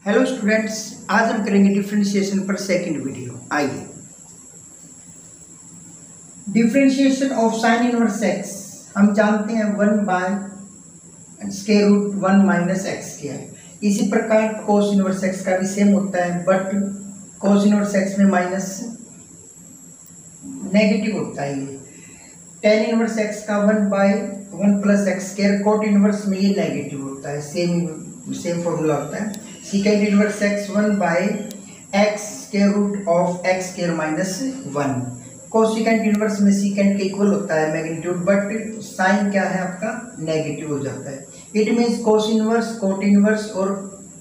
Hello students, आज हम करेंगे डिफरेंशिएशन पर सेकंड वीडियो। आइए, differentiation of sine inverse x हम जानते हैं 1/√1 माइनस एक्स किया है। इसी प्रकार कोस इनवर्स एक्स का भी सेम होता है, बट कोस इनवर्स एक्स में माइनस नेगेटिव होता है। ये टेन इनवर्स एक्स का 1/1 plus x square, cot inverse में ये नेगेटिव होता है। सेम फॉर्मूला होता है। Secant inverse x 1/x square root of x square minus 1। Cosecant inverse में सीकेंट के इक्वल होता है मैग्नीट्यूड, बट साइन क्या है आपका नेगेटिव हो जाता है। It means cos inverse, cot inverse और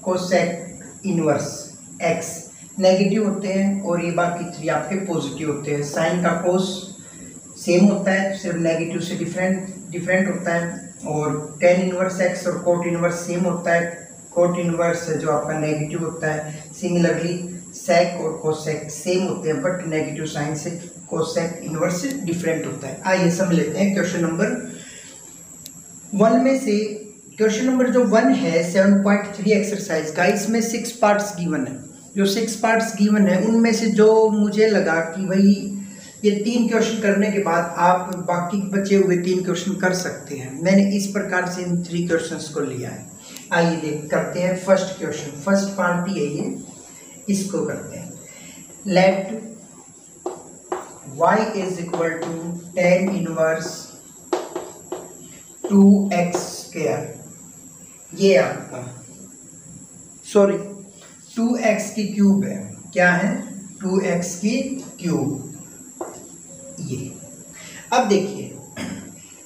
कोसेक इनवर्स एक्स नेगेटिव होते हैं और ये बाकी थ्री आपके पॉजिटिव होते हैं। साइन का कोस सेम होता है, सिर्फ नेगेटिव से डिफरेंट होता है। और टेन इनवर्स एक्स और कोट इनवर्स सेम होता है। कोट इनवर्स जो आपका नेगेटिव होता है। सिमिलरली सेक और कोसेक सेम होते हैं, बट नेगेटिव साइन से कोसेक इनवर्स डिफरेंट होता है। आइए समझ लेते हैं क्वेश्चन नंबर 1 में से। क्वेश्चन नंबर जो 1 है 7.3 एक्सरसाइज का, इसमें 6 पार्ट्स गिवन है। जो 6 पार्ट्स गिवन है उनमें से जो मुझे लगा कि भाई ये 3 क्वेश्चन करने के बाद आप बाकी बचे हुए 3 क्वेश्चन कर सकते हैं, मैंने इस प्रकार से इन 3 क्वेश्चंस को लिया है। आइए देख करते हैं फर्स्ट क्वेश्चन। फर्स्ट पार्ट ही है ये, इसको करते हैं। Let y is equal to tan inverse 2x square, ये आपका 2x की क्यूब है। क्या है? 2x की क्यूब। ये अब देखिए,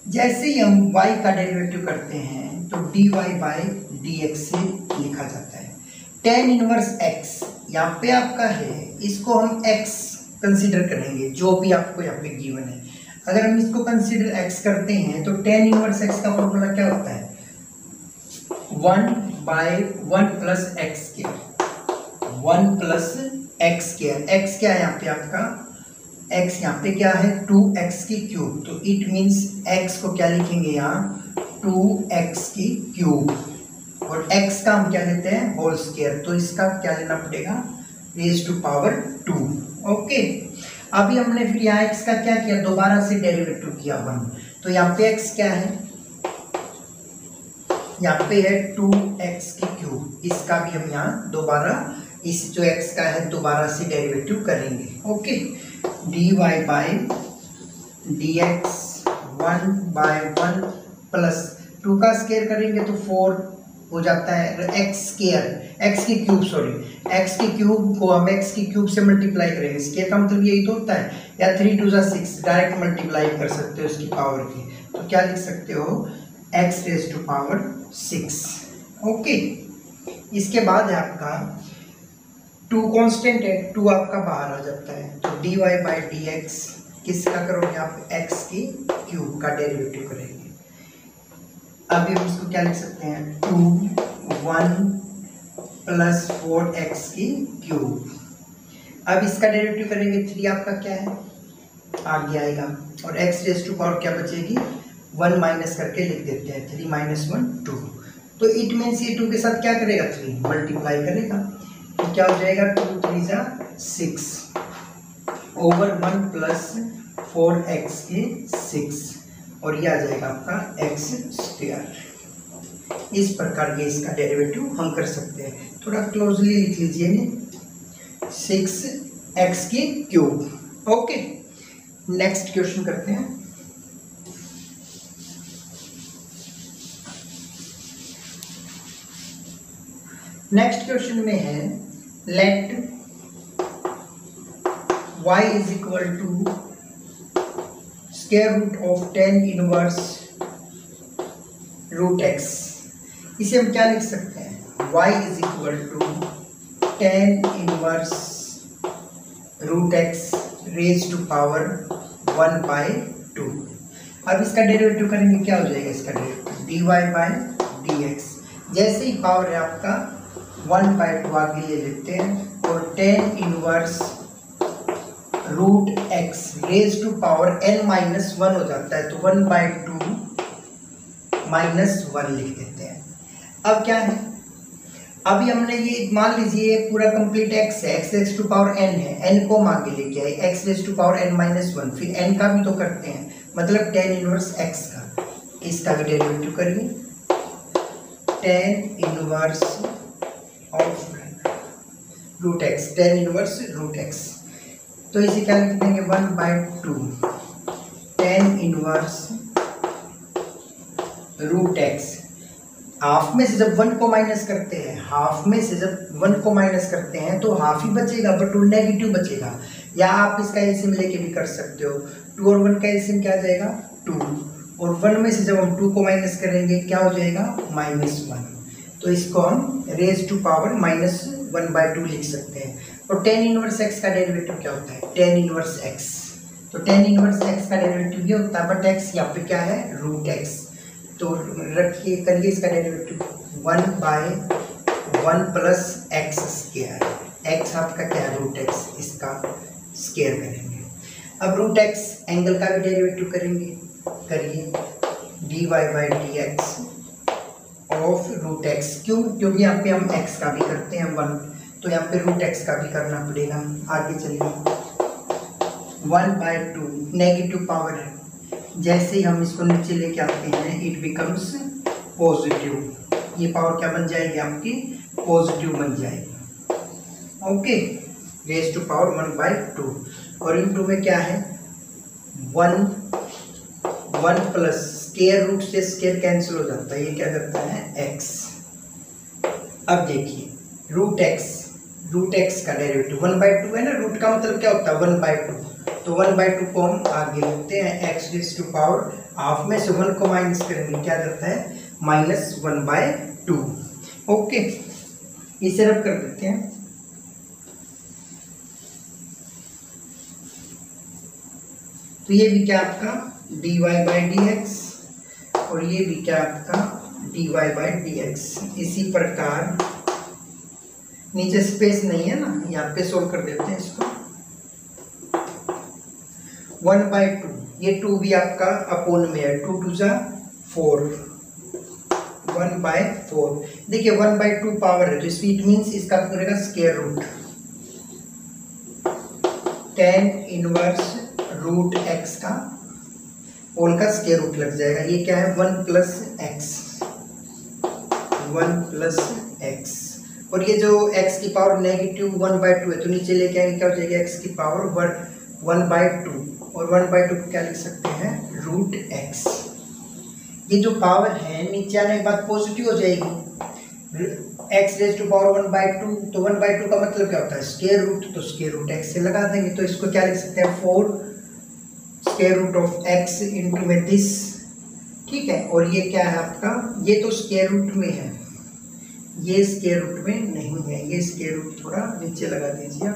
जैसे ही हम y का डेरिवेटिव करते हैं तो dy बाई dx से लिखा जाता है। टेन इनवर्स x यहाँ पे आपका है, इसको हम x कंसीडर करेंगे, जो भी आपको यहाँ पे गिवन है। अगर हम इसको कंसीडर x करते हैं तो टेन इनवर्स x का फॉर्मूला क्या होता है? 1/1 plus x square, 1 plus x square. x क्या है यहाँ पे आपका? x यहाँ पे क्या है? 2x की क्यूब। तो इट मीन्स x को क्या लिखेंगे यहाँ? 2x की क्यूब। और x का हम क्या लेते हैं? Whole square. तो इसका क्या लेना पड़ेगा? Raise to power 2। ओके, अभी हमने फिर यहाँ x का क्या किया? दोबारा से डेरिवेटिव किया 1। तो यहाँ पे x क्या है? यहाँ पे है 2x की क्यूब। इसका भी हम यहाँ दोबारा इस जो x का है दोबारा से डेरिवेटिव करेंगे। Okay, dy by dx 1/1 plus 2 का स्क्वायर करेंगे तो 4 हो जाता है। एक्स स्क्वायर, एक्स की क्यूब, एक्स की क्यूब को हम एक्स की क्यूब से मल्टीप्लाई करेंगे। स्क्वायर का मतलब यही तो होता है, या 3 2 6 डायरेक्ट मल्टीप्लाई कर सकते हो उसकी पावर की। तो क्या लिख सकते हो? x raise to power 6। Okay, इसके बाद है आपका 2 कांस्टेंट है, 2 आपका बाहर आ जाता है। तो dy बाई dx किसका करोगे आप? x की क्यूब का डेरिवेटिव करेंगे। अभी हम इसको क्या लिख सकते हैं? 1 प्लस 4x की क्यूब। अब इसका डेरिवेटिव करेंगे, 3 आपका क्या है? आगे आएगा। और x रेज टू पावर क्या बचेगी? 1 माइनस करके लिख देते हैं। 3 - 1 2। तो इट मीन्स ये 2 के साथ क्या करेगा? 3 मल्टीप्लाई करेगा। तो क्या हो जाएगा? 2 3 6 ओवर 1 प्लस 4x के 6, और ये आ जाएगा आपका x स्क्वायर। इस प्रकार के इसका डेरिवेटिव हम कर सकते हैं। थोड़ा क्लोजली लिख लीजिए, 6x की क्यूब। ओके, नेक्स्ट क्वेश्चन करते हैं। नेक्स्ट क्वेश्चन में है let y is equal to square root of 10 inverse root x। इसे हम क्या लिख सकते हैं? y is equal to 10 inverse root x raise to power 1/2। अब इसका डेरिवेटिव करेंगे, क्या हो जाएगा इसका डेरिवेटिव? dy by dx। जैसे ही पावर है आपका 1/2 आगे ले लेते हैं, और 10 inverse root x raise to power n-1 हो जाता है। तो 1/2 - 1 लिख देते हैं। अब क्या है? अभी हमने ये मान लीजिए पूरा कंप्लीट एक्स है, x raise to power n है, एन को हम आगे लेके आए, x raise to power n minus one, फिर एन का भी तो करते हैं, मतलब टेन इनवर्स एक्स का, इसका भी डेरिवेटिव करिए, tan inverse of root x, tan inverse root x, तो इसे क्या लिख देंगे 1/2 tan inverse root x. Half में से जब 1 को माइनस करते हैं, हाफ में से जब 1 को माइनस करते हैं तो हाफ ही बचेगा, बट वो नेगेटिव बचेगा, या आप इसका एलसीएम लेके भी कर सकते हो, 2 और 1 का एलसीएम क्या आ जाएगा 2, और 1 में से जब हम 2 को माइनस करेंगे क्या हो जाएगा -1, तो इसको हम रेज टू पावर -1/2 लिख सकते हैं। और टेन इनवर्स एक्स का डेरिवेटिव क्या होता है, टेन इनवर्स एक्स, तो टेन इनवर्स एक्स का डेरिवेटिव ये होता है, बट एक्स यहाँ पे क्या है रूट एक्स, तो रखिए करिए इसका derivative 1/1 plus x square, x आपका क्या है रूट एक्स, इसका स्क्वायर करेंगे। अब रूट एक्स एंगल का भी डेरिवेटिव करेंगे, करिए dy/dx ऑफ रूट एक्स, क्यों, क्योंकि यहाँ पे हम एक्स का भी करते हैं 1, तो यहाँ पे रूट एक्स का भी करना पड़ेगा। आगे चलिए 1/2 नेगेटिव पावर है, जैसे ही हम इसको नीचे लेके आते हैं इट बिकम्स पॉजिटिव, ये पावर क्या बन जाएगी आपकी पॉजिटिव बन जाएगी, ओके, रेज टू पावर 1/2, और इनटू में क्या है 1 प्लस स्क्वायर रूट से स्क्वायर कैंसिल हो जाता है, ये क्या करता है x। अब देखिए रूट एक्स का डेरिवेटिव 1/2 है ना, रूट का मतलब क्या होता है 1/2, तो 1/2 को हम आगे लिखते हैं x raise to power, half में से 1 को माइनस करेंगे क्या करता है -1/2, ओके, इसे रब कर देते हैं, तो ये भी क्या आपका dy/dx और ये भी क्या आपका dy/dx। इसी प्रकार नीचे स्पेस नहीं है ना, यहाँ पे सोल्व कर देते हैं इसको, 1/2, ये 2 भी आपका अपोन में है, 2 2 जा 4, 1/4, देखिए 1/2 पावर है तो इट मीन्स इसका करेगा square root, tan inverse root x का होल का स्क्वायर रूट लग जाएगा, ये क्या है 1 प्लस एक्स, और ये जो x की पावर नेगेटिव 1/2 है तो नीचे लेके आएंगे क्या हो जाएगा x की पावर 1/2, और 1/2 को क्या लिख सकते हैं रूट एक्स। ये जो पावर है नीचे आने के बाद पॉजिटिव हो जाएगी, x रेज टू पावर 1/2, तो 1/2 का मतलब क्या होता है स्क्वायर रूट, तो स्क्वायर रूट x से लगा देंगे, तो इसको क्या लिख सकते हैं 4 square root of x into में दिस, ठीक है, और ये क्या है आपका, ये तो स्क्वायर रूट में है, ये स्क्वायर रूट में नहीं है, ये स्क्वायर रूट थोड़ा नीचे लगा दीजिए,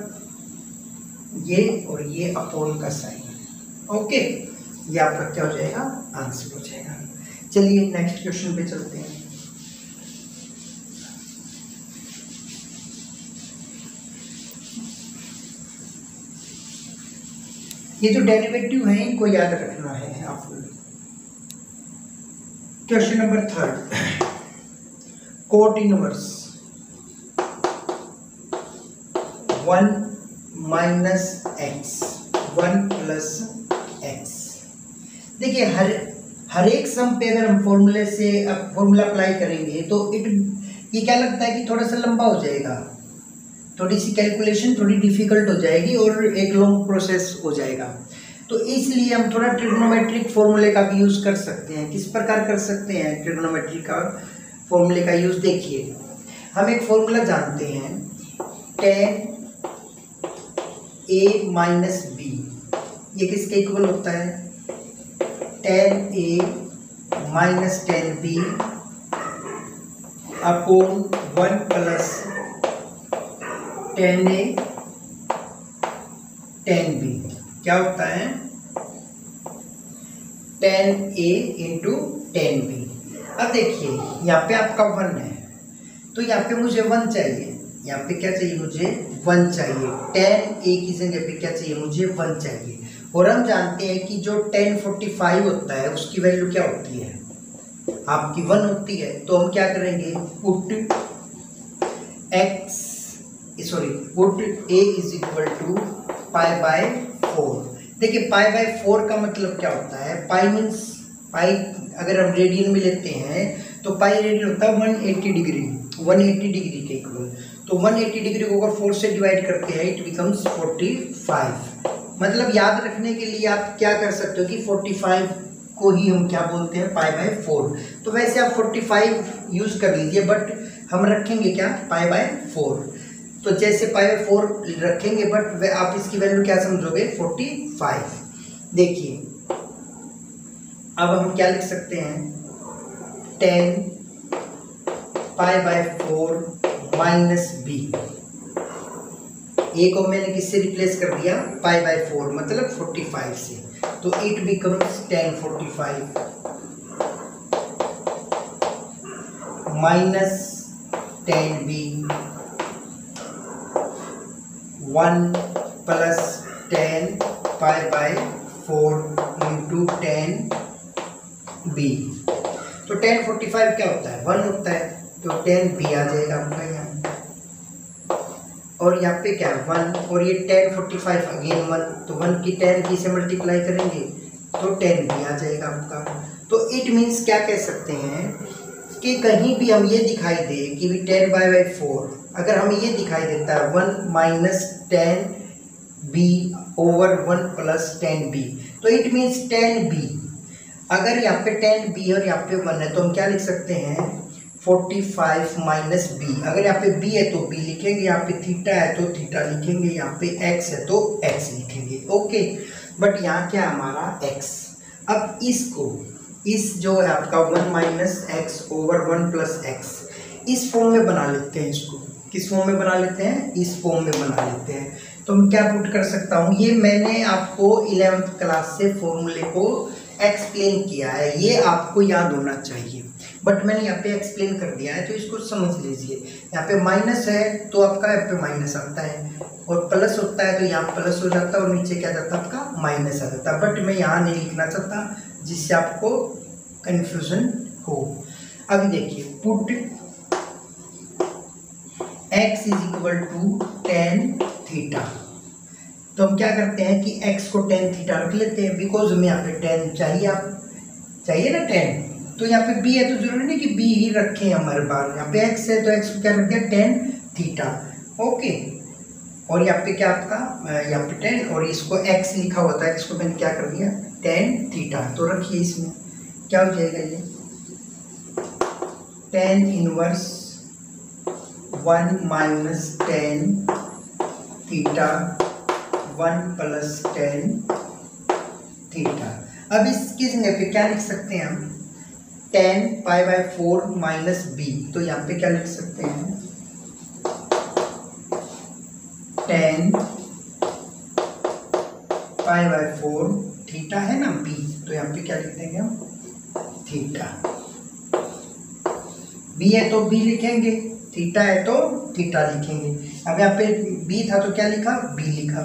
ये और ये अपोन का साइन, ओके, ये आपका क्या हो जाएगा आंसर हो जाएगा। चलिए नेक्स्ट क्वेश्चन पे चलते हैं। ये जो डेरिवेटिव है इनको याद रखना है आपको। Question number 3, coat inverse 1 minus x 1 plus x. देखिए हर एक सम पे अगर हम फॉर्मूले से फॉर्मूला अप्लाई करेंगे तो ये क्या लगता है कि थोड़ा सा लंबा हो जाएगा, थोड़ी सी कैलकुलेशन थोड़ी डिफिकल्ट हो जाएगी और एक लॉन्ग प्रोसेस हो जाएगा, तो इसलिए हम थोड़ा ट्रिग्नोमेट्रिक फॉर्मूले का भी यूज़ कर सकते हैं। किस प्रकार कर सकते हैं ट्रिग्नोमेट्रिक का फॉर्मूले का यूज़, देखिए हम एक फॉर्मूला जानते हैं tan a माइनस बी, ये किसके इक्वल होता है tan a minus tan b upon 1 plus tan a tan b, क्या होता है tan a into tan b। अब देखिए यहाँ पे आपका 1 है तो यहाँ पे मुझे 1 चाहिए, यहाँ पे क्या चाहिए मुझे 1 चाहिए, tan a की जगह पे क्या चाहिए मुझे 1 चाहिए, और हम जानते हैं कि जो tan 45 होता है उसकी वैल्यू क्या होती है आपकी 1 होती है, तो हम क्या करेंगे put put a is equal to pi by 4। देखिए पाई बाय 4 का मतलब क्या होता है, पाई मीन्स पाई अगर हम रेडियन में लेते हैं तो पाई रेडियन होता है 180 डिग्री, 180 डिग्री के इक्वल। तो 180 डिग्री को अगर 4 से डिवाइड करते हैं इट बिकम्स 45। मतलब याद रखने के लिए आप क्या कर सकते हो कि 45 को ही हम क्या बोलते हैं, पाई बाय 4। तो वैसे आप 45 यूज कर लीजिए, बट हम रखेंगे क्या, पाई बाय 4। तो जैसे पाई बाय 4 रखेंगे बट आप इसकी वैल्यू क्या समझोगे, 45। देखिए अब हम क्या लिख सकते हैं, 10 पाई बाय 4 माइनस बी। ए को मैंने किससे रिप्लेस कर दिया, पाई बाय 4 मतलब 45 से। तो it becomes 10 45 minus 10b 1 plus 10 pi by 4 into 10b। तो 10 45 क्या होता है, 1 होता है, तो 10b आ जाएगा आपका यहाँ। और यहाँ पे क्या है 1, और ये 10 45 अगेन 1, तो 1 की 10 की से मल्टीप्लाई करेंगे तो 10b आ जाएगा आपका। तो इट मीन्स क्या कह सकते हैं कि कहीं भी हम ये दिखाई दे कि भी 10 बाय 4, अगर हमें ये दिखाई देता है 1 minus 10b over 1 plus 10b, तो इट मीन्स 10b। अगर यहाँ पे 10b और यहाँ पे 1 है तो हम क्या लिख सकते हैं, 45 माइनस b। अगर यहाँ पे b है तो b लिखेंगे, यहाँ पे थीटा है तो थीटा लिखेंगे, यहाँ पे x है तो x लिखेंगे। ओके, बट यहाँ क्या है हमारा x। अब इसको इस जो है आपका 1 minus x over 1 plus x इस फॉर्म में बना लेते हैं। इसको किस फॉर्म में बना लेते हैं, इस फॉर्म में बना लेते हैं। तो मैं क्या पुट कर सकता हूँ, ये मैंने आपको 11th क्लास से फॉर्मूले को एक्सप्लेन किया है, ये आपको याद होना चाहिए, बट मैंने यहाँ पे एक्सप्लेन कर दिया है तो इसको समझ लीजिए। यहाँ पे माइनस है तो आपका यहाँ पे माइनस आता है, और प्लस होता है तो यहाँ प्लस हो जाता है, और नीचे क्या जाता है आपका माइनस आ जाता है। बट मैं यहाँ नहीं लिखना चाहता जिससे आपको कंफ्यूजन हो। अभी देखिए put x is equal to tan theta. तो हम क्या करते हैं कि x को टेन थीटा रख लेते हैं, बिकॉज हमें यहाँ पे टेन चाहिए, आप चाहिए ना 10, तो यहाँ पे b है तो जरूरी नहीं कि b ही रखें हमारे पास। यहाँ पे x है तो x को क्या रख दिया, टेन थीटा। ओके, और यहाँ पे क्या आपका यहाँ पे 10 और इसको x लिखा होता है, x को मैंने क्या कर दिया टेन थीटा। तो रखिए इसमें क्या हो जाएगा, ये tan inverse 1 minus 10 theta 1 plus 10 theta. अब इसकी जगह पे क्या लिख सकते हैं हम, 10 पाई बाय 4 माइनस b। तो यहाँ पे क्या लिख सकते हैं, 10 पाई बाय 4 थीटा है ना b, तो यहाँ पे क्या लिख देंगे हम, थीटा। b है तो b लिखेंगे, थीटा है तो थीटा लिखेंगे। अब यहाँ पे b था तो क्या लिखा, b लिखा।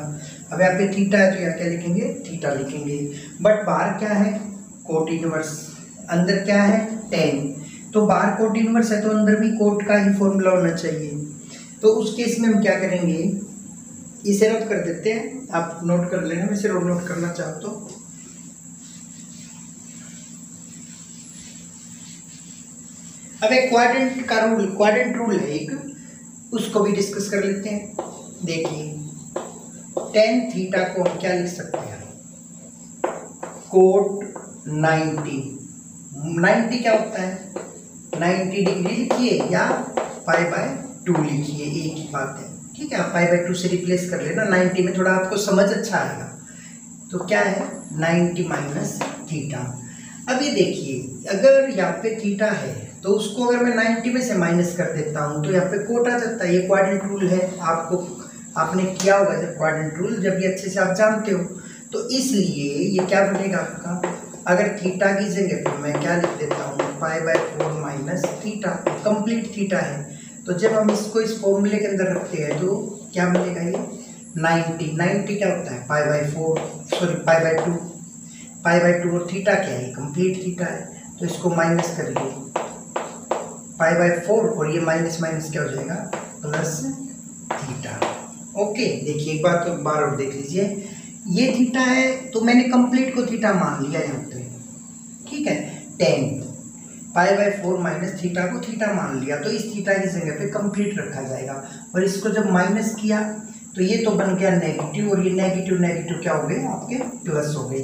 अब यहाँ पे थीटा है तो यहाँ क्या लिखेंगे, थीटा लिखेंगे। बट बाहर क्या है, कोट इनवर्स, अंदर क्या है 10, तो बाहर कोट इनवर्स है तो अंदर भी कोट का ही फॉर्मूला होना चाहिए। तो उस केस में हम क्या करेंगे, इसे नोट कर देते हैं, आप नोट कर लेना, मैं सिर्फ नोट करना चाहता तो। अब एक क्वाड्रेंट का रूल, क्वाड्रेंट रूल है एक, उसको भी डिस्कस कर लेते हैं। देखिए टेन थीटा को हम क्या लिख सकते हैं, कोट 90। 90 क्या होता है, 90 डिग्री लिखिए या पाई बाय 2 लिखिए, एक ही बात है, ठीक है। आप पाई बाय 2 से रिप्लेस कर लेना, 90 में थोड़ा आपको समझ अच्छा आएगा। तो क्या है 90 माइनस थीटा। अब ये देखिए अगर यहाँ पे थीटा है तो उसको अगर मैं 90 में से माइनस कर देता हूँ तो यहाँ पे कोट आ जाता है। ये क्वाड्रेंट रूल है, आपने किया होगा जब क्वाड्रेंट रूल, जब ये अच्छे से आप जानते हो। तो इसलिए ये क्या बनेगा आपका, अगर थीटा की जगह पे मैं क्या लिख देता हूँ, पाई by 4 minus theta, complete theta है। तो जब हम इसको इस फॉर्मूले के अंदर रखते हैं तो क्या बनेगा, ये 90 क्या होता है, पाई by 4, sorry pi by 2, pi by 2 और थीटा क्या है, कंप्लीट थीटा है। तो इसको माइनस करिए, पाई बाय 4 और ये माइनस माइनस क्या हो जाएगा, प्लस थीटा। ओके, देखिए एक बात तो बार और देख लीजिए, ये थीटा है तो मैंने कंप्लीट को थीटा मान लिया यहाँ पे, ठीक है। tan π/4 माइनस थीटा को थीटा मान लिया, तो इस थीटा की जगह पे कंप्लीट रखा जाएगा। और इसको जब माइनस किया तो ये तो बन गया नेगेटिव, और ये नेगेटिव नेगेटिव क्या हो गए आपके प्लस हो गए।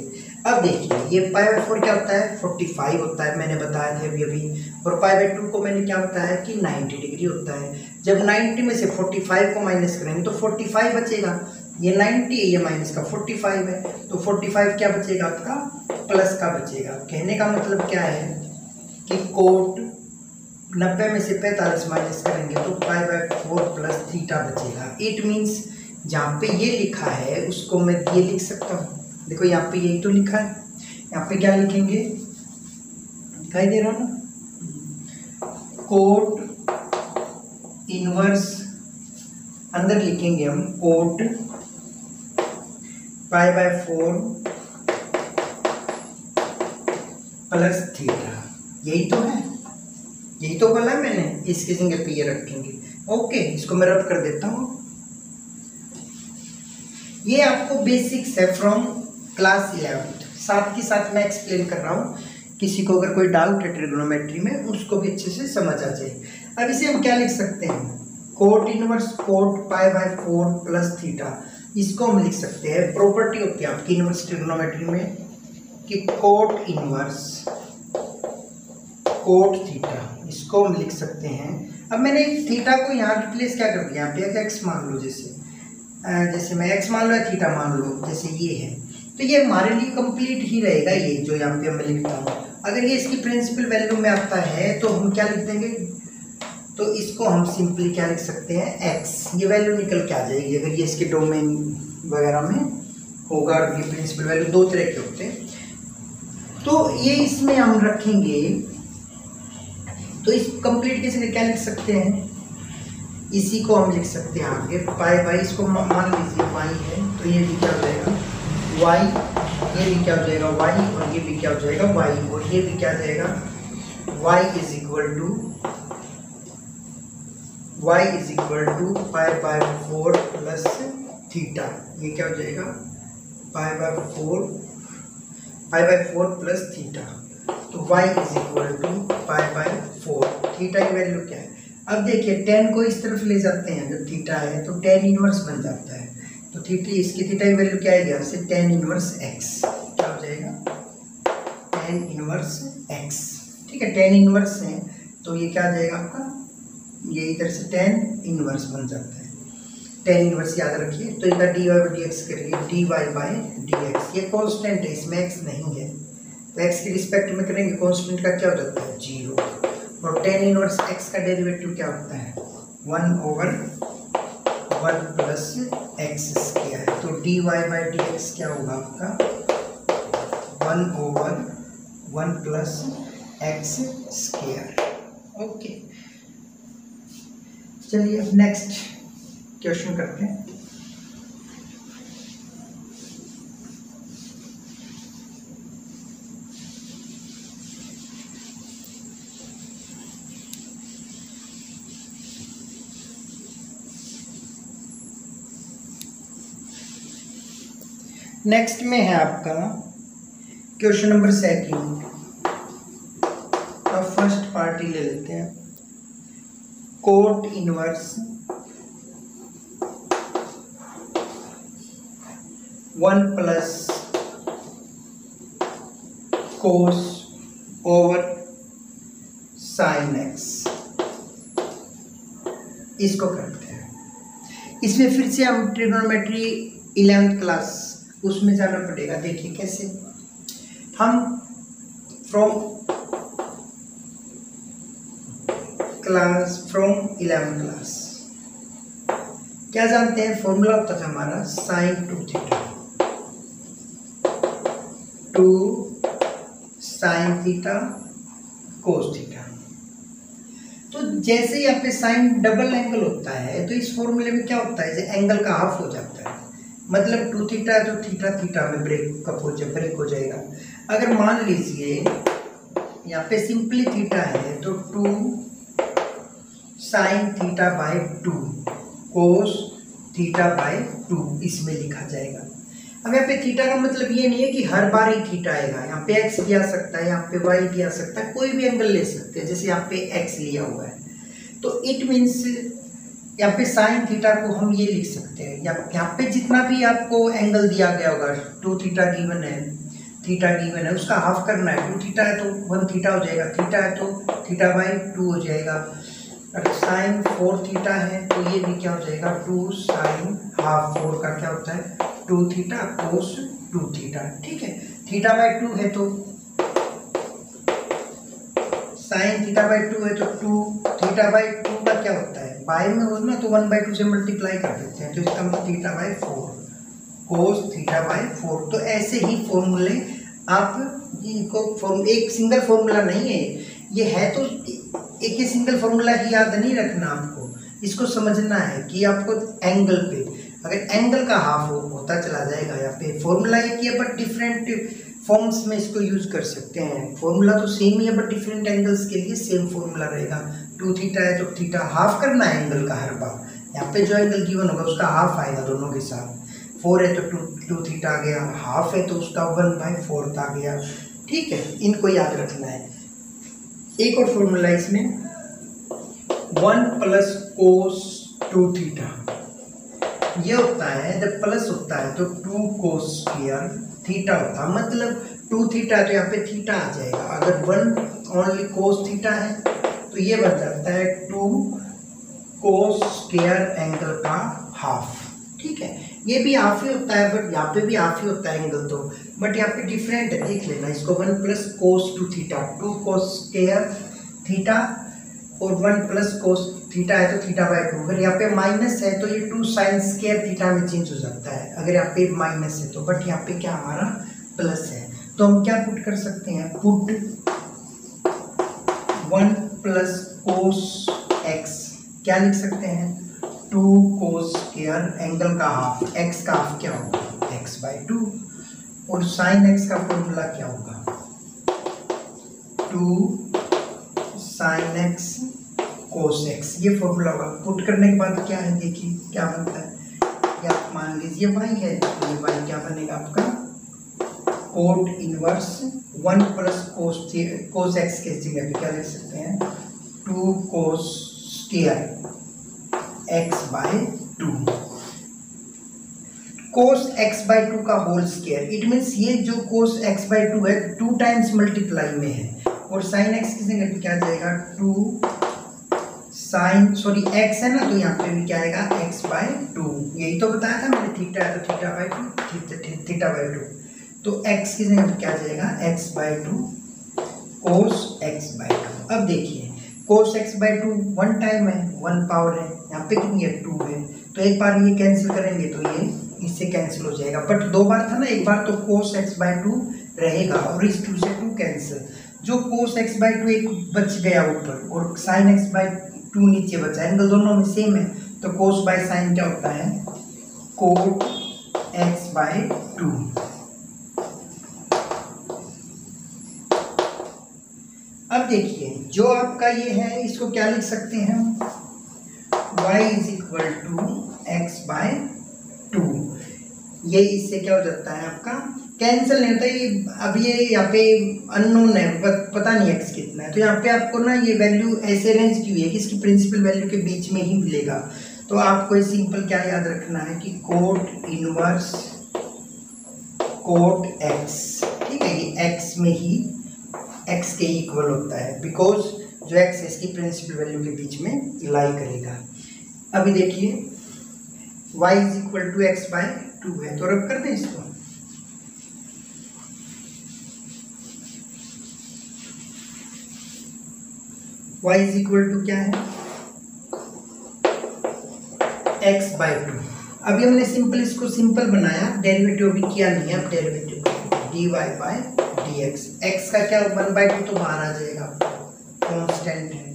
अब देखिए ये π/4 क्या होता है 45 होता है, मैंने बताया था अभी अभी। और π/2 को मैंने क्या बताया कि 90 डिग्री होता है। जब 90 में से 45 को माइनस करेंगे तो 45 बचेगा, ये 90 है, ये माइनस का 45 है, तो 45 क्या बचेगा आपका प्लस का बचेगा। कहने का मतलब क्या है कि कोट 90 में से 45 माइनस करेंगे तो π/4 प्लस थीटा बचेगा। इट मीन्स जहाँ पे ये लिखा है उसको मैं ये लिख सकता हूँ, देखो यहाँ पे यही तो लिखा है, यहाँ पे क्या लिखेंगे दिखाई दे रहा ना, कोट इनवर्स, अंदर लिखेंगे हम कोट π/4 प्लस थीटा, यही तो है, यही तो बोला है मैंने, इसकी जगह पे ये रखेंगे। ओके, इसको मैं रब कर देता हूँ। ये आपको बेसिक्स है फ्रॉम क्लास 11th, साथ के साथ मैं एक्सप्लेन कर रहा हूँ, किसी को अगर कोई डाउट है ट्रिग्नोमेट्री में उसको भी अच्छे से समझ आ जाए। अब इसे हम क्या लिख सकते हैं, cot inverse cot π/4 plus theta, इसको हम लिख सकते हैं, प्रॉपर्टी होती है आपकी इनवर्स ट्रिग्नोमेट्री में कि कोट इनवर्स कोट थीटा, इसको हम लिख सकते हैं। अब मैंने थीटा को यहाँ रिप्लेस क्या कर दिया, यहाँ पे एक्स मान लो, जैसे मैं एक्स मान लो या थीटा मान लो, जैसे ये है, तो ये हमारे लिए कंप्लीट ही रहेगा, ये जो यहाँ पे मैं लिखता हूँ। अगर ये इसकी प्रिंसिपल वैल्यू में आता है तो हम क्या लिख देंगे, तो इसको हम सिंपली क्या लिख सकते हैं एक्स, ये वैल्यू निकल के आ जाएगी अगर ये इसके डोमेन वगैरह में होगा। और ये प्रिंसिपल वैल्यू दो तरह के होते हैं, तो ये इसमें हम रखेंगे, तो इस कंप्लीट के से क्या लिख सकते हैं, इसी को हम लिख सकते हैं आगे π/, इसको मान लीजिए y है, तो ये भी क्या हो जाएगा y, ये भी क्या हो जाएगा y, और ये भी क्या हो जाएगा y, और ये भी क्या हो जाएगा y is equal to π/4 plus theta, ये क्या हो जाएगा π/4 प्लस थीटा, तो y is equal to π/4, theta की वैल्यू क्या है। अब देखिए tan को इस तरफ ले जाते हैं, जब थीटा है तो tan इनवर्स बन जाता है, तो थीटा इसकी थीटा की वैल्यू क्या आएगी, से tan इनवर्स x, क्या हो जाएगा tan इनवर्स x, ठीक है। tan इनवर्स है तो ये क्या आ जाएगा आपका, ये इधर से tan इनवर्स बन जाता है, tan इनवर्स याद रखिए। तो इधर dy/dx करेंगे dy/dx, ये कांस्टेंट है, इसमें x नहीं है, तो x की रिस्पेक्ट में करेंगे, कांस्टेंट का क्या हो जाता है 0। और tan इनवर्स x का डेरिवेटिव क्या होता है 1/1 प्लस एक्स स्क्वायर, तो dy/dx क्या होगा आपका 1/1 प्लस एक्स स्क्वायर। ओके, चलिए अब नेक्स्ट क्वेश्चन करते हैं। नेक्स्ट में है आपका क्वेश्चन नंबर 2, अब फर्स्ट पार्टी ले लेते हैं, कोट इनवर्स 1 प्लस कोस ओवर साइन एक्स, इसको करते हैं। इसमें फिर से हम ट्रिग्नोमेट्री 11th क्लास उसमें जाना पड़ेगा। देखिए कैसे, हम फ्रॉम 11th क्लास क्या जानते हैं, फॉर्मूला होता था हमारा sin 2 theta two sin theta cos theta. तो जैसे यहाँ पे साइन डबल एंगल होता है तो इस फॉर्मूले में क्या होता है, एंगल का हाफ हो जाता है, मतलब 2 थीटा है तो थीटा थीटा में ब्रेक हो जाएगा। अगर मान लीजिए यहाँ पे सिंपली थीटा है तो 2 sin theta by 2, cos theta by 2 इसमें लिखा जाएगा। अब यहाँ पे थीटा का मतलब ये नहीं है कि हर बार ही थीटा आएगा, यहाँ पे एक्स भी आ सकता है, यहाँ पे वाई भी आ सकता है, कोई भी एंगल ले सकते हैं। जैसे यहाँ पे एक्स लिया हुआ है तो इट मीन्स यहाँ पे साइन थीटा को हम ये लिख सकते हैं, यहाँ पे जितना भी आपको एंगल दिया गया होगा, 2 थीटा गिवन है, थीटा गिवन है, उसका हाफ करना है। 2 थीटा है तो 1 थीटा हो जाएगा, थीटा है तो थीटा बाई 2 हो जाएगा। अगर साइन 4 थीटा है तो ये भी क्या हो जाएगा, 2 साइन हाफ 4 का क्या होता है 2 थीटा कोस 2 थीटा। ठीक है, थीटा बाई 2 है तो साइन थीटा बाई 2 है तो 2 थीटा बाई 2 का क्या होता है, बाई में हो ना तो 1/2 से मल्टीप्लाई कर देते हैं, तो इसका मतलब theta by 4 cos theta by 4। तो ऐसे ही फॉर्मूले आप इनको एक सिंगल फॉर्मूला नहीं है ये है, तो एक ही सिंगल फॉर्मूला ही याद नहीं रखना, आपको इसको समझना है कि आपको एंगल पे अगर एंगल का हाफ होता चला जाएगा, यहाँ पे फॉर्मूला एक ही है बट डिफरेंट फॉर्म्स में इसको यूज कर सकते हैं। फॉर्मूला तो सेम ही है बट डिफरेंट एंगल्स के लिए सेम फॉर्मूला रहेगा। 2 थीटा है तो थीटा हाफ करना है एंगल का हर बार, यहाँ पे जो एंगल गिवन होगा उसका हाफ आएगा दोनों के साथ। 4 है तो 2 थीटा आ गया, हाफ है तो उसका 1/4 आ गया। ठीक है, इनको याद रखना है। एक और फॉर्मूला इसमें 1 प्लस कोस 2 थीटा, ये होता है जब प्लस होता है तो 2 कोस स्क्वायर थीटा होता है, मतलब 2 थीटा है तो यहाँ पे थीटा आ जाएगा। अगर 1 ओनली कोस थीटा है तो ये बन जाता है 2 कोस स्क्वायर एंगल का हाफ। ठीक है, ये भी हाफ ही होता है बट यहाँ पे भी हाफ ही होता है एंगल तो, बट यहाँ पे डिफरेंट है, देख लेना इसको। 1 प्लस कोस 2 थीटा, 2 कोस स्क्वायर थीटा और 1 प्लस कोस थीटा है तो थीटा बाई 2। अगर यहाँ पे माइनस है तो ये 2 साइन स्क्वायर थीटा में चेंज हो जाता है, अगर यहाँ पे माइनस है तो, बट यहाँ पे क्या हमारा प्लस है, तो हम क्या पुट कर सकते हैं, पुट 1 प्लस कोस एक्स, क्या लिख सकते हैं 2 कोस स्क्वायर एंगल का हाफ, एक्स का हाफ क्या होगा एक्स बाई 2, और साइन एक्स का फॉर्मूला क्या होगा 2 साइन एक्स कोस एक्स, ये फॉर्मूला होगा। पुट करने के बाद क्या है, देखिए क्या बनता है, या मान लीजिए वाई है तो ये वाई क्या बनेगा आपका cot inverse 1 plus cos x के जगह पे क्या लिख सकते हैं 2 cos square x by 2, cos x by 2 का होल स्क्वायर। इट मीन्स ये जो कोस एक्स बाय 2 है 2 टाइम्स मल्टीप्लाई में है, और साइन एक्स की जगह पे क्या जाएगा 2 साइन एक्स है ना तो यहाँ पे भी क्या आएगा एक्स बाय 2, यही तो बताया था मैंने, थीटा है तो थीटा बाय 2, थीटा बाय 2, तो एक्स की जगह पे क्या जाएगा x by 2 cos x by 2। अब देखिए कोस एक्स बाय 2 1 टाइम है, 1 पावर है, यहाँ पे कितनी है 2 है, तो एक बार ये कैंसिल करेंगे तो ये इससे कैंसिल हो जाएगा, बट 2 बार था ना, एक बार तो कोस एक्स बाय 2 रहेगा और इस 2 से 2 कैंसिल, जो कोस एक्स बाय 2 एक बच गया ऊपर और साइन एक्स बाय 2 नीचे बचा, एंगल दोनों में सेम है तो कोस बाय साइन क्या होता है कोट एक्स बाय 2। अब देखिए जो आपका ये है इसको क्या लिख सकते हैं y is equal to x by 2, ये इससे क्या हो जाता है आपका कैंसिल नहीं होता ये। अब ये यहाँ पे अननोन है, पता नहीं एक्स कितना है, तो यहाँ पे आपको ना ये वैल्यू ऐसे रेंज की हुई है कि इसकी प्रिंसिपल वैल्यू के बीच में ही मिलेगा, तो आपको सिंपल क्या याद रखना है कि कोट इनवर्स कोट एक्स, ठीक है, ये एक्स में ही एक्स के इक्वल होता है बिकॉज जो एक्स है इसकी प्रिंसिपल वैल्यू के बीच में लाई करेगा। अभी देखिए y is equal to x by 2 है, तो रब कर दें इसको, y इज इक्वल टू क्या है x बाय 2। अभी हमने सिंपल इसको सिंपल बनाया, डेरिवेटिव भी किया नहीं है, अब derivative dy by dx, x का क्या 1/2 तो बाहर आ जाएगा, कांस्टेंट है,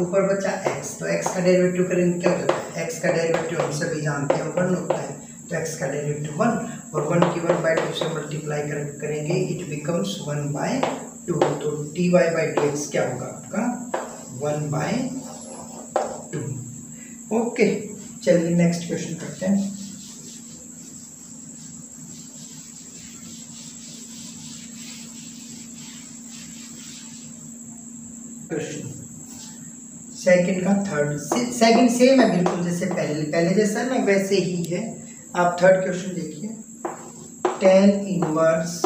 ऊपर बचा x, तो x का डेरिवेटिव करेंगे क्या हो जाता है, x का डेरिवेटिव हम सभी जानते हैं 1 होता है, तो x का डेरिवेटिव 1 और 1 की 1/2 से मल्टीप्लाई करेंगे इट बिकम्स 1/2, तो dy बाय dx क्या होगा आपका 1/2। ओके, चलिए नेक्स्ट क्वेश्चन करते हैं। क्वेश्चन सेकंड का थर्ड, सेकंड सेम है बिल्कुल जैसे पहले जैसा ना वैसे ही है। आप थर्ड क्वेश्चन देखिए। tan inverse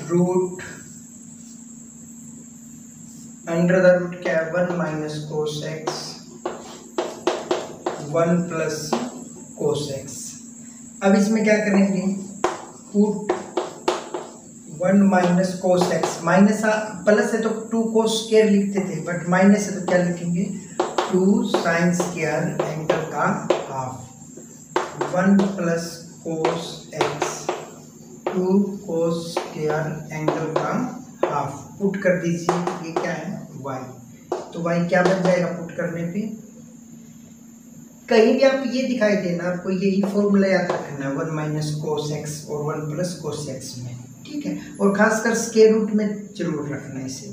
root under the root क्या है 1 minus cos x 1 plus cos x. अब इसमें क्या करेंगे, put 1 minus cos x, minus plus है तो 2 कोस स्क्वायर लिखते थे, बट माइनस है तो क्या लिखेंगे 2 साइन स्क्वायर एंगल का half 1 plus cos x 2 cos square angle का हाफ। पुट कर दीजिए, ये क्या है y, तो y क्या बन जाएगा पुट करने पे, कहीं भी आप ये दिखाई देना, आपको यही फॉर्मूला याद रखना है 1 माइनस कोस एक्स और 1 प्लस कोस एक्स में, ठीक है। और खासकर स्क्वायर रूट में जरूर रखना है इसे,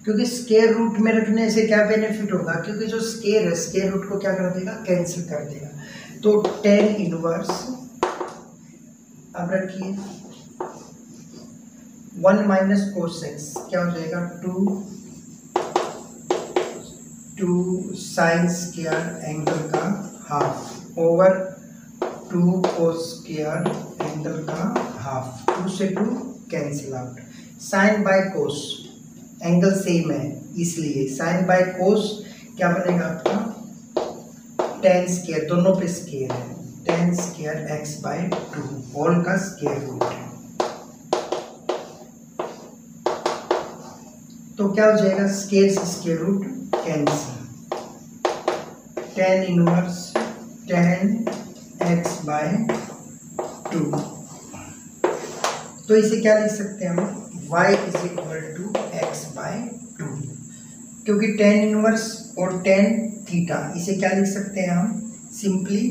क्योंकि स्क्वायर रूट में रखने से क्या बेनिफिट होगा, क्योंकि जो स्क्वायर है स्क्वायर रूट को क्या कर देगा कैंसिल कर देगा। तो tan इनवर्स अब रखिए 1 माइनस कोस एक्स क्या हो जाएगा 2 साइन स्क्वायर एंगल का half over 2 cos square angle का हाफ, 2 से 2 cancel out, sine by cos angle same है इसलिए साइन बाय कोस क्या बनेगा आपका tan स्क्वायर, दोनों पे स्क्वायर है, tan square x by 2 whole का स्क्वायर रूट है। तो क्या हो जाएगा स्क्वायर से square root cancel, tan inverse tan x by 2। तो इसे क्या लिख सकते हैं हम y is equal to x by 2, क्योंकि tan इनवर्स और tan थीटा, इसे क्या लिख सकते हैं हम simply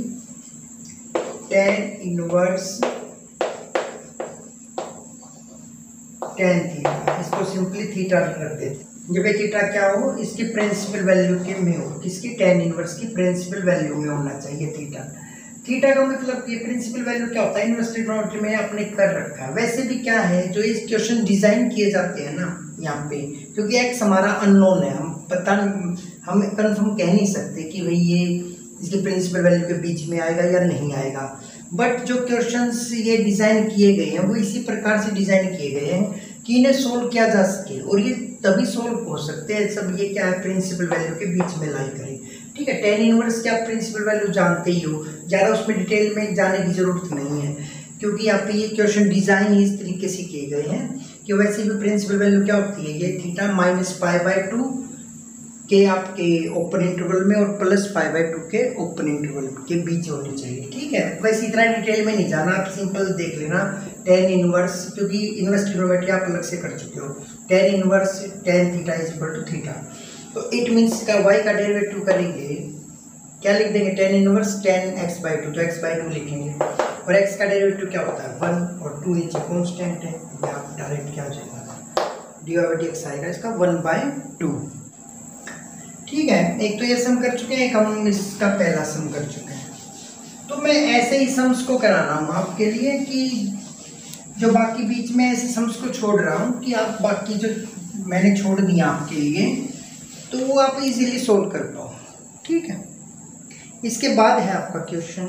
tan inverse tan theta, इसको सिंपली थीटा रख देते। जब ये थीटा क्या हो इसकी प्रिंसिपल वैल्यू के में हो, किसकी tan इनवर्स की प्रिंसिपल वैल्यू में होना चाहिए थीटा। थीटा का मतलब ये प्रिंसिपल वैल्यू क्या होता है इनवर्स ट्रिग्नोमेट्री में आपने कर रखा है। वैसे भी क्या है जो ये क्वेश्चन डिजाइन किए जाते हैं ना यहाँ पे, क्योंकि एक्स हमारा अननोन है, हम कंफर्म कह नहीं सकते कि भाई ये इसकी प्रिंसिपल वैल्यू के बीच में आएगा या नहीं आएगा, बट जो क्वेश्चंस ये डिज़ाइन किए गए हैं वो इसी प्रकार से डिज़ाइन किए गए हैं कि इन्हें सोल्व किया जा सके, और ये तभी सोल्व हो सकते हैं सब ये क्या है प्रिंसिपल वैल्यू के बीच में लाई करें, ठीक है। tan इनवर्स की आप प्रिंसिपल वैल्यू जानते ही हो, ज़्यादा उसमें डिटेल में जाने की ज़रूरत नहीं है, क्योंकि यहाँ पे ये क्वेश्चन डिज़ाइन ही इस तरीके से किए गए हैं कि वैसे भी प्रिंसिपल वैल्यू क्या होती है ये थीटा माइनस π/2 के आपके ओपन इंटरवल में और प्लस π/2 के ओपन इंटरवल के बीच होनी चाहिए, ठीक है। वैसे इतना डिटेल में नहीं जाना, आप सिंपल देख लेना tan इनवर्स, क्योंकि इनवर्स ट्रिग्नोमेट्री आप अलग से कर चुके हो, tan inverse tan theta is equal to theta. तो इट मीन्स का y का डेरिवेटिव करेंगे क्या लिख देंगे tan इनवर्स tan x/2, तो x/2 लिखेंगे, और x का डेरिवेटिव क्या होता है 1 और 2 नीचे कॉन्स्टेंट है, ये आप डायरेक्ट क्या हो जाएगा dy/dx आएगा इसका 1/2, ठीक है। एक तो ये सम कर चुके हैं, एक हम इसका पहला सम कर चुके हैं। तो मैं ऐसे ही सम्स को करा रहा हूँ आपके लिए कि जो बाकी बीच में ऐसे सम्स को छोड़ रहा हूँ कि आप बाकी जो मैंने छोड़ दिया आपके लिए तो वो आप इजीली सोल्व कर पाओ, ठीक है। इसके बाद है आपका क्वेश्चन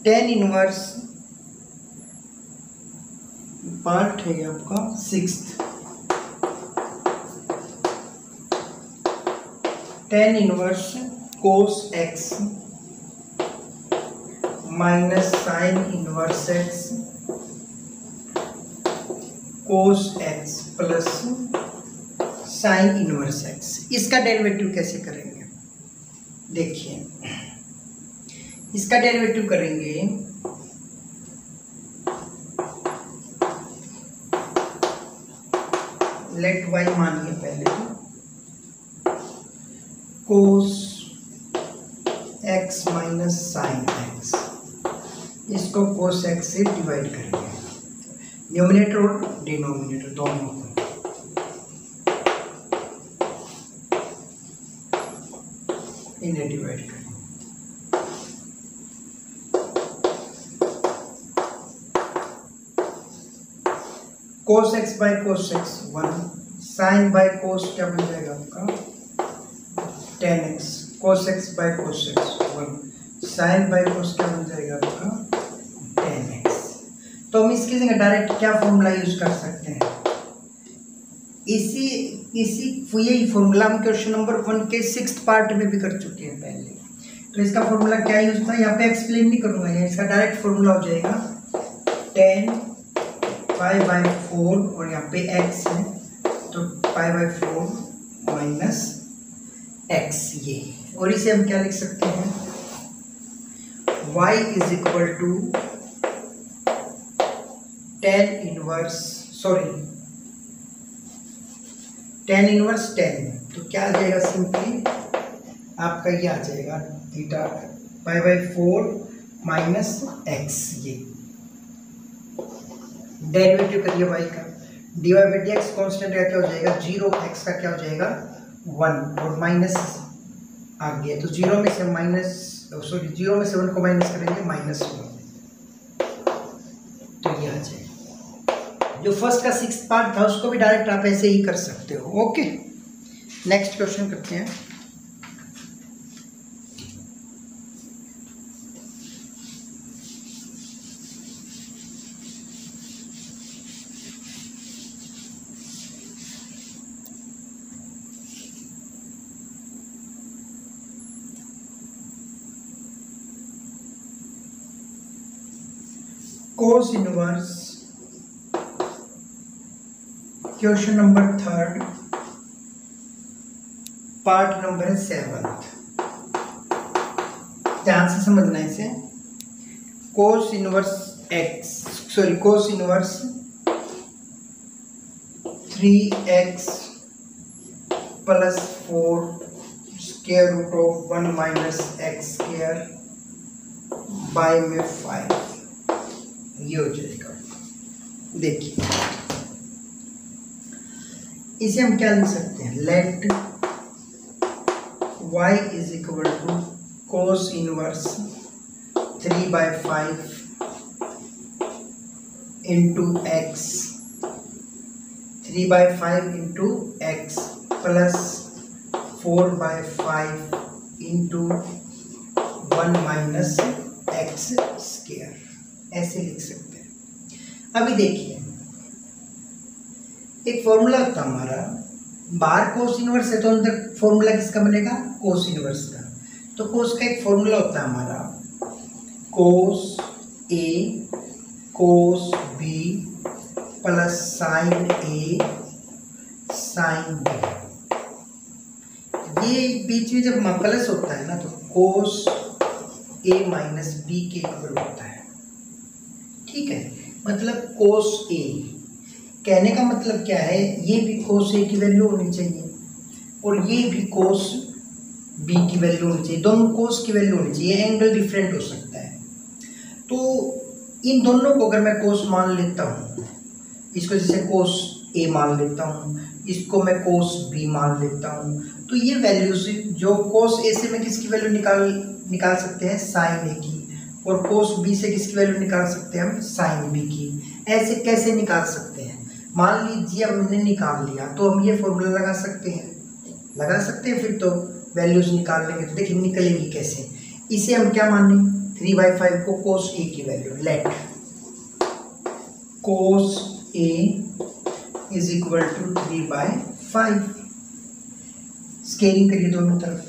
tan इनवर्स पार्ट है आपका 6th, tan इनवर्स कोस x minus sine inverse x cos x plus sine inverse x. इसका डेरिवेटिव कैसे करेंगे देखिए, इसका डेरिवेटिव करेंगे लेट y मानिए पहले cos x minus sine x, इसको कोस x से डिवाइड करेंगे, न्यूमिनेटर और डिनोमिनेटर दोनों को। इन्हें डिवाइड करें। cos x by cos x 1, sine by cos क्या बन जाएगा आपका 10x, cos x by cos x 1, sine by cos क्या बन जाएगा आपका 10x। तो हम इसकी जगह डायरेक्ट क्या फॉर्मूला यूज कर सकते हैं, यही फॉर्मूला हम क्वेश्चन नंबर 1 के 6th पार्ट में भी कर चुके हैं पहले। तो इसका फॉर्मूला क्या यूज था, यहाँ पे एक्सप्लेन नहीं करूंगा, इसका डायरेक्ट फॉर्मूला हो जाएगा 10 पाई बाई 4 और यहाँ पे x है तो पाई बाई 4 माइनस x ये, और इसे हम क्या लिख सकते हैं y is equal to tan inverse 10, तो क्या आ जाएगा सिंपली आपका ये आ जाएगा theta pi by 4 minus x ये। डेरिवेटिव करिए y का, dy बाई dx कांस्टेंट का क्या हो जाएगा 0, x का क्या हो जाएगा 1 और माइनस आ गया तो 0 में से 1 को माइनस करेंगे -1, तो ये आ जाएगा। जो फर्स्ट का 6th पार्ट था उसको भी डायरेक्ट आप ऐसे ही कर सकते हो। ओके, नेक्स्ट क्वेश्चन करते हैं। cos inverse question number 3rd part number 7th, ध्यान से समझना है इसे। cos inverse 3x plus 4 square root of 1 minus x square by में 5, ये हो जाएगा। देखिए इसे हम क्या लिख सकते हैं, let y is equal to cos inverse 3/5 into x, 3/5 into x plus 4/5 into 1 minus x square, ऐसे लिख सकते हैं। अभी देखिए एक फॉर्मूला होता हमारा, बाहर कोस इनवर्स है तो अंदर फॉर्मूला किसका बनेगा कोस इनवर्स का। तो कोस का एक फॉर्मूला होता है हमारा कोस ए कोस बी प्लस साइन ए साइन बी। ये बीच में जब प्लस होता है ना तो कोस ए माइनस बी के इक्वल होता है, ठीक है। मतलब कोस ए, कहने का मतलब क्या है, ये भी कोस ए की वैल्यू होनी चाहिए और ये भी कोस बी की वैल्यू होनी चाहिए, दोनों कोस की वैल्यू होनी चाहिए। एंगल डिफरेंट हो सकता है तो इन दोनों को अगर मैं कोस मान लेता हूँ, इसको जैसे कोस ए मान लेता हूँ, इसको मैं कोस बी मान लेता हूँ, तो ये वैल्यूज जो कोस ए से मैं किसकी वैल्यू निकाल सकते हैं साइन ए की, और कोस बी से किसकी वैल्यू निकाल सकते हैं हम साइन बी की। ऐसे कैसे निकाल सकते हैं, मान लीजिए हमने निकाल लिया तो हम ये फॉर्मूला लगा सकते हैं, फिर तो वैल्यूज निकाल लेंगे। तो देखिए निकलेंगी कैसे, इसे हम क्या माने 3/5 को कोस ए की value, let cos A is equal to 3/5, scaling करिए दोनों तरफ,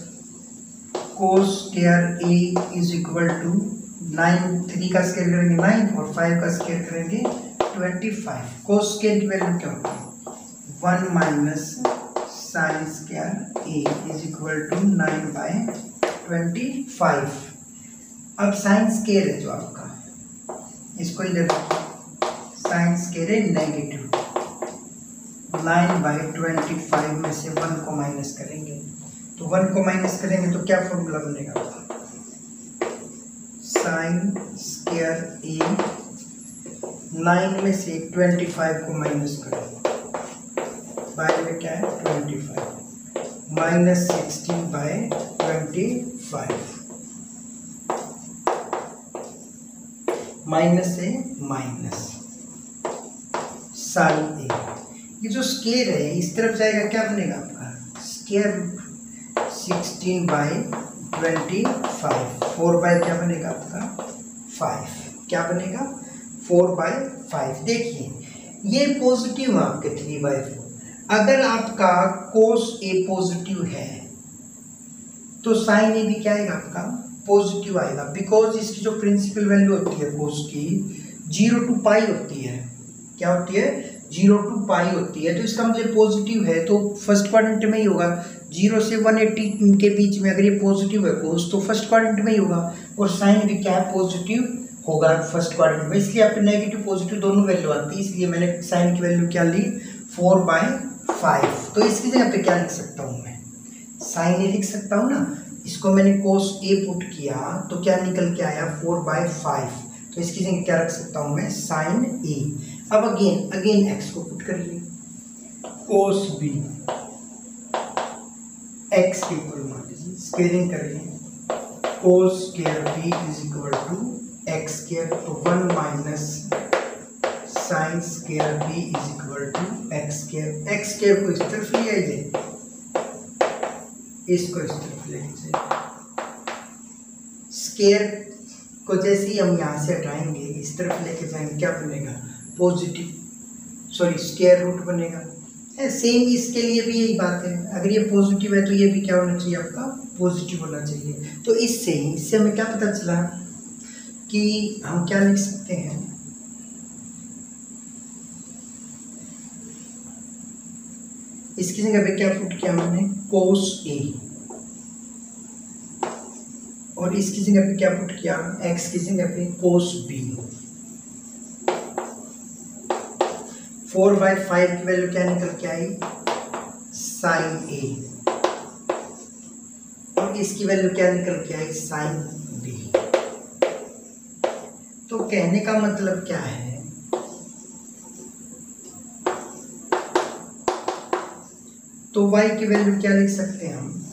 cos square A is equal to 9, 3 का स्क्वायर करेंगे 9 और 5 का स्क्वायर करेंगे 25। कोस स्क्वायर की वैल्यू क्या होती है 1 minus sine square A is equal to 9/25। अब साइन स्क्वायर है जो आपका, इसको इधर साइन स्क्वायर है नेगेटिव, 9/25 में से 1 को माइनस करेंगे, तो 1 को माइनस करेंगे तो क्या फॉर्मूला बनेगा साइन स्क्वायर ए, 9 में से 25 को माइनस करें, बाय में क्या है 25, -16/25 5 माइनस से माइनस साइन ए। ये जो स्केयर है इस तरफ जाएगा, क्या बनेगा आपका स्केयर रूट 16/25 4/, क्या बनेगा आपका 5, क्या बनेगा 4/5। देखिए ये पॉजिटिव है आपके 3/4। अगर आपका कोस ए पॉजिटिव है तो साइन ए भी क्या आएगा आपका पॉजिटिव आएगा, बिकॉज इसकी जो प्रिंसिपल वैल्यू होती है कोस की 0 to पाई होती है। क्या होती है 0 to पाई होती है, तो इसका मतलब पॉजिटिव है तो फर्स्ट क्वाड्रेंट में ही होगा। 0 से 180 के बीच में अगर ये पॉजिटिव है कोस तो फर्स्ट क्वाड्रेंट में ही होगा, और साइन भी क्या है पॉजिटिव होगा फर्स्ट क्वाड्रेंट में। इसलिए आपके नेगेटिव पॉजिटिव दोनों वैल्यू आती है, इसलिए मैंने साइन की वैल्यू क्या ली 4/5। तो इसकी जगह पे क्या लिख सकता हूँ मैं साइन ए लिख सकता हूँ ना। इसको मैंने कोस ए पुट किया तो क्या निकल के आया 4/5, तो इसकी जगह क्या रख सकता हूँ मैं साइन ए। अब अगेन एक्स को पुट कर लिए, कोस बी एक्स के इक्वल मान लीजिए, स्केलिंग कर लिए cos square B is equal to x square, तो 1 minus sine square B is equal to x square. X square को इस तरफ ले आइए, इसको इस तरफ ले लीजिए। स्क्वायर को जैसे ही हम यहाँ से हटाएंगे इस तरफ लेके जाएंगे, क्या बनेगा पॉजिटिव, सॉरी स्क्वायर रूट बनेगा। सेम इसके लिए भी यही बात है, अगर ये पॉजिटिव है तो ये भी क्या होना चाहिए आपका पॉजिटिव होना चाहिए। तो इससे हमें क्या पता चला कि हम क्या लिख सकते हैं, इसकी जगह पे क्या पुट किया हमने कोस ए, और इसकी जगह पे क्या पुट किया एक्स की जगह पे कोस बी। 4/5 की वैल्यू क्या निकल के आई साइन ए, और इसकी वैल्यू क्या निकल के आई साइन बी। तो कहने का मतलब क्या है, तो y की वैल्यू क्या लिख सकते हैं हम,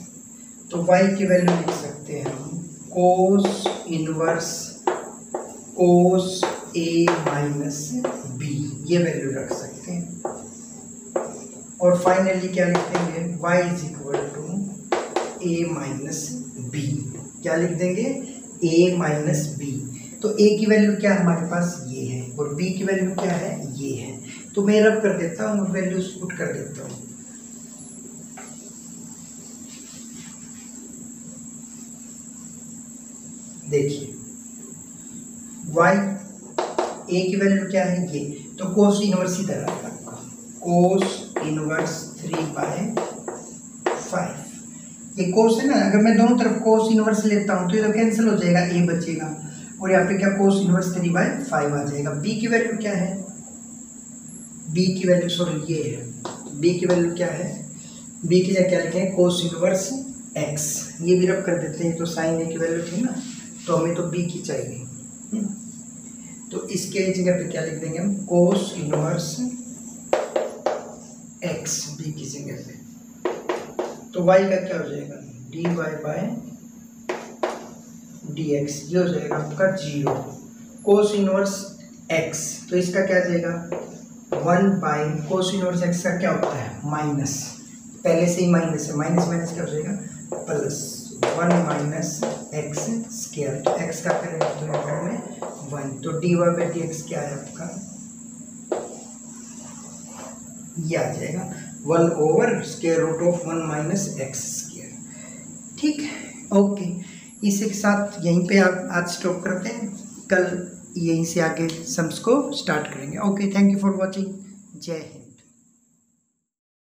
तो y की वैल्यू लिख सकते हैं हम cos inverse cos A minus B, ये वैल्यू रख सकते हैं। और फाइनली क्या लिख देंगे y is equal to A minus B, क्या लिख देंगे a माइनस बी। तो a की वैल्यू क्या हमारे पास ये है, और b की वैल्यू क्या है ये है। तो मैं रब कर देता हूँ और वैल्यूज पुट कर देता हूँ। देखिए y a की वैल्यू क्या है ये, तो कोस इनवर्स इधर आएगा आपका कोस इनवर्स 3/5। ये कोस है ना, अगर मैं दोनों तरफ कोस इनवर्स लेता हूँ तो ये तो कैंसिल हो जाएगा, a बचेगा, और यहाँ पे क्या कोस इनवर्स 3/5 आ जाएगा। b की वैल्यू क्या है, b की वैल्यू सॉरी ये है, b की वैल्यू क्या है, b की जगह क्या लिखें कोस इनवर्स x, ये भी रब कर देते हैं। तो साइन a की वैल्यू थी ना, तो हमें तो b की चाहिए, तो इसके जगह पे क्या लिख देंगे हम कोस इनवर्स x b की जगह पे। तो y का क्या हो जाएगा dy/dx, ये हो जाएगा आपका 0। कोस इनवर्स x, तो इसका क्या आ जाएगा 1/ कोस इनवर्स x का क्या होता है माइनस, पहले से ही माइनस है, माइनस माइनस क्या हो जाएगा प्लस 1 माइनस एक्स स्क्वायर। तो x का करेंगे तो यहाँ में 1, तो dy/dx क्या है आपका ये आ जाएगा 1/√1 माइनस एक्स स्क्वायर। ठीक है, ओके, इसी के साथ यहीं पे आप आज स्टॉप करते हैं, कल यहीं से आगे सम्स को स्टार्ट करेंगे। Okay, thank you for watching, जय हिंद।